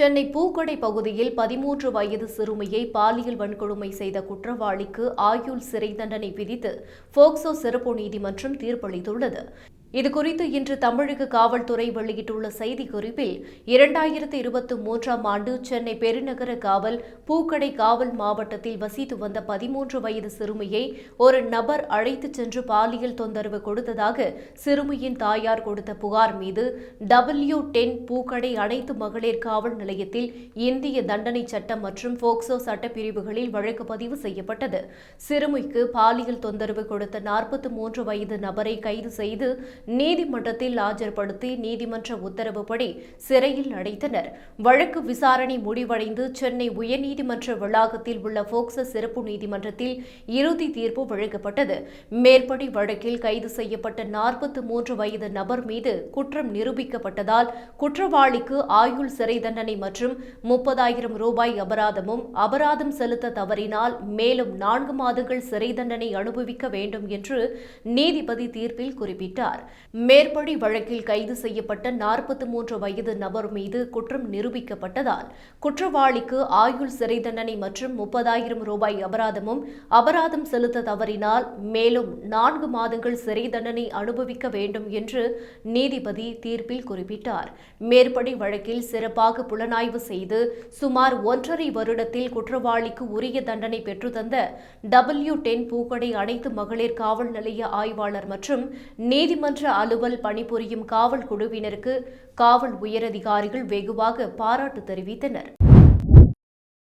சென்னை பூக்கடை பகுதியில் 13 வயது சிறுமியை பாலியல் வன்கொடுமை செய்த குற்றவாளிக்கு ஆயுள் சிறை தண்டனை விதித்து போக்சோ சிறப்பு நீதிமன்றம் தீர்ப்பளித்துள்ளது. இதுகுறித்து இன்று தமிழக காவல்துறை வெளியிட்டுள்ள செய்திக்குறிப்பில் 2023ஆம் ஆண்டு சென்னை பெருநகர காவல் பூக்கடை காவல் மாவட்டத்தில் வசித்து வந்த 13 வயது சிறுமியை ஒரு நபர் அழைத்துச் சென்று பாலியல் தொந்தரவு கொடுத்ததாக சிறுமியின் தாயார் கொடுத்த புகார் மீது W10 பூக்கடை அனைத்து மகளிர் காவல் நிலையத்தில் இந்திய தண்டனை சட்டம் மற்றும் போக்சோ சட்டப்பிரிவுகளில் வழக்கு பதிவு செய்யப்பட்டது. சிறுமிக்கு பாலியல் தொந்தரவு கொடுத்த 43 வயது நபரை கைது செய்து நீதிமன்றத்தில் ஆஜர்படுத்தி நீதிமன்ற உத்தரவுப்படி சிறையில் அடைத்தனர். வழக்கு விசாரணை முடிவடைந்து சென்னை உயர்நீதிமன்ற வளாகத்தில் உள்ள போக்சோ சிறப்பு நீதிமன்றத்தில் இறுதி தீர்ப்பு வழங்கப்பட்டது. மேற்படி வழக்கில் கைது செய்யப்பட்ட 43 வயது நபர் மீது குற்றம் நிரூபிக்கப்பட்டதால் குற்றவாளிக்கு ஆயுள் சிறை தண்டனை மற்றும் 30,000 ரூபாய் அபராதமும், அபராதம் செலுத்த தவறினால் மேலும் 4 மாதங்கள் சிறை தண்டனை அனுபவிக்க வேண்டும் என்று நீதிபதி தீர்ப்பில் குறிப்பிட்டார். மேற்படி வழக்கில் கைது செய்யப்பட்ட 43 வயது நபர் மீது குற்றம் நிரூபிக்கப்பட்டதால் குற்றவாளிக்கு ஆயுள் சிறை தண்டனை மற்றும் 30,000 ரூபாய் அபராதமும், அபராதம் செலுத்த தவறினால் மேலும் 4 மாதங்கள் சிறை தண்டனை அனுபவிக்க வேண்டும் என்று நீதிபதி தீர்ப்பில் குறிப்பிட்டார். மேற்படி வழக்கில் சிறப்பாக புலனாய்வு செய்து சுமார் 1.5 வருடத்தில் குற்றவாளிக்கு உரிய தண்டனை பெற்றுத்தந்த W10 பூக்கடை அனைத்து மகளிர் காவல் நிலைய ஆய்வாளர் மற்றும் நீதிமன்ற அலுவல் பணிபுரியும் காவல் குழுவினருக்கு காவல் உயரதிகாரிகள் வெகுவாக பாராட்டு தெரிவித்தனர்.